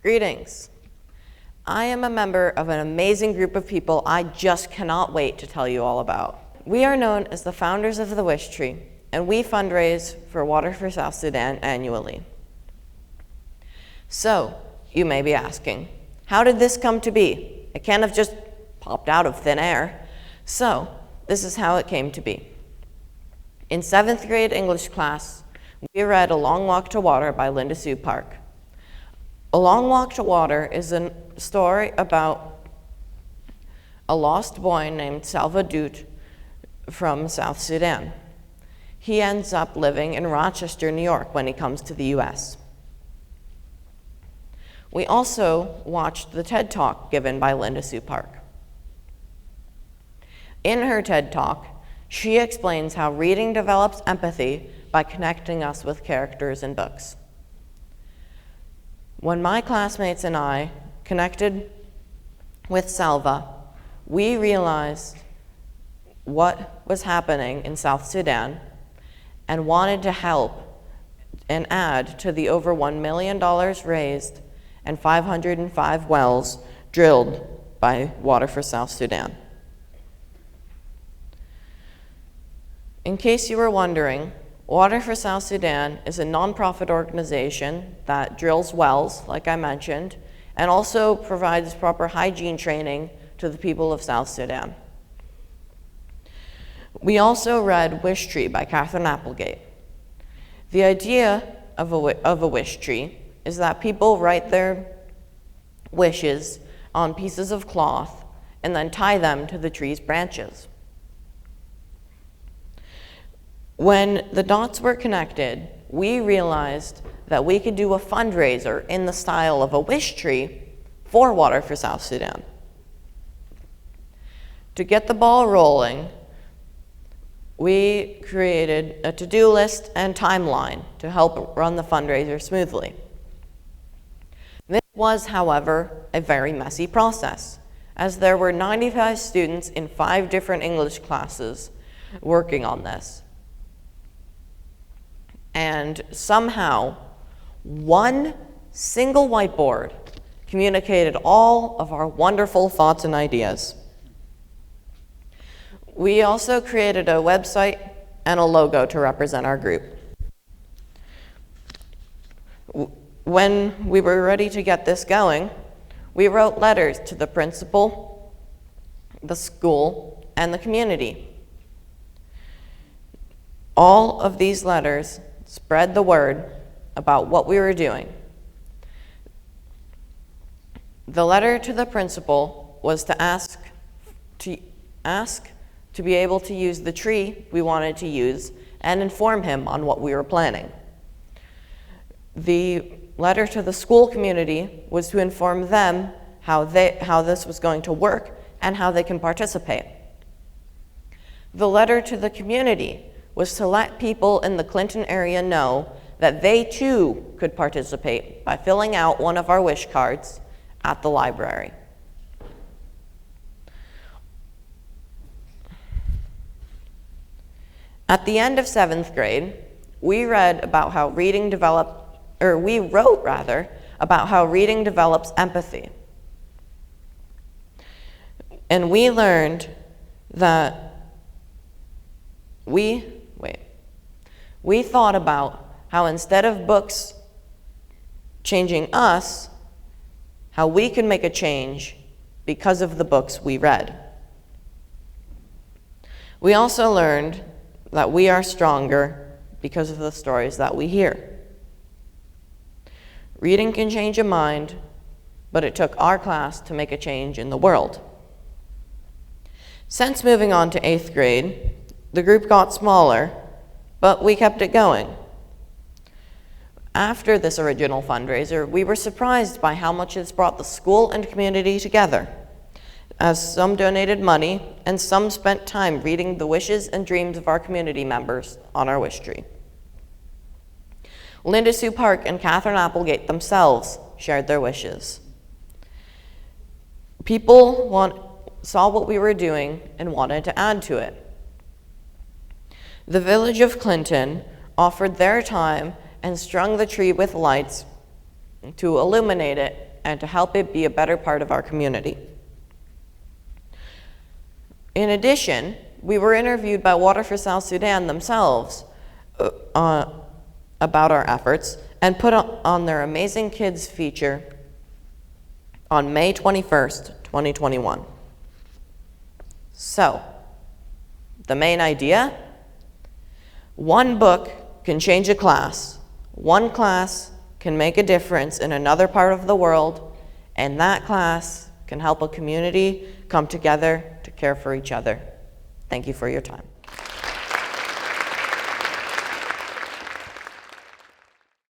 Greetings. I am a member of an amazing group of people I just cannot wait to tell you all about. We are known as the founders of the Wishtree, and we fundraise for Water for South Sudan annually. So, you may be asking, how did this come to be? It can't have just popped out of thin air. So, this is how it came to be. In 7th grade English class, we read A Long Walk to Water by Linda Sue Park. A Long Walk to Water is a story about a lost boy named Salva Dut from South Sudan. He ends up living in Rochester, New York when he comes to the US. We also watched the TED Talk given by Linda Sue Park. In her TED Talk, she explains how reading develops empathy by connecting us with characters in books. When my classmates and I connected with Salva, we realized what was happening in South Sudan and wanted to help and add to the over $1 million raised and 505 wells drilled by Water for South Sudan. In case you were wondering, Water for South Sudan is a nonprofit organization that drills wells, like I mentioned, and also provides proper hygiene training to the people of South Sudan. We also read Wishtree by Catherine Applegate. The idea of a wish tree is that people write their wishes on pieces of cloth and then tie them to the tree's branches. When the dots were connected, we realized that we could do a fundraiser in the style of a wish tree for Water for South Sudan. To get the ball rolling, we created a to-do list and timeline to help run the fundraiser smoothly. This was, however, a very messy process, as there were 95 students in 5 different English classes working on this. And somehow, one single whiteboard communicated all of our wonderful thoughts and ideas. We also created a website and a logo to represent our group. When we were ready to get this going, we wrote letters to the principal, the school, and the community. All of these letters spread the word about what we were doing. The letter to the principal was to ask to be able to use the tree we wanted to use and inform him on what we were planning. The letter to the school community was to inform them how this was going to work and how they can participate. The letter to the community was to let people in the Clinton area know that they too could participate by filling out one of our wish cards at the library. At the end of 7th grade, we wrote about how reading develops empathy. And we learned that we thought about how instead of books changing us, how we could make a change because of the books we read. We also learned that we are stronger because of the stories that we hear. Reading can change a mind, but it took our class to make a change in the world. Since moving on to 8th grade, the group got smaller, but we kept it going. After this original fundraiser, we were surprised by how much it's brought the school and community together, as some donated money and some spent time reading the wishes and dreams of our community members on our wish tree. Linda Sue Park and Catherine Applegate themselves shared their wishes. People saw what we were doing and wanted to add to it. The village of Clinton offered their time and strung the tree with lights to illuminate it and to help it be a better part of our community. In addition, we were interviewed by Water for South Sudan themselves about our efforts and put on their Amazing Kids feature on May 21st, 2021. So, the main idea: one book can change a class. One class can make a difference in another part of the world, and that class can help a community come together to care for each other. Thank you for your time.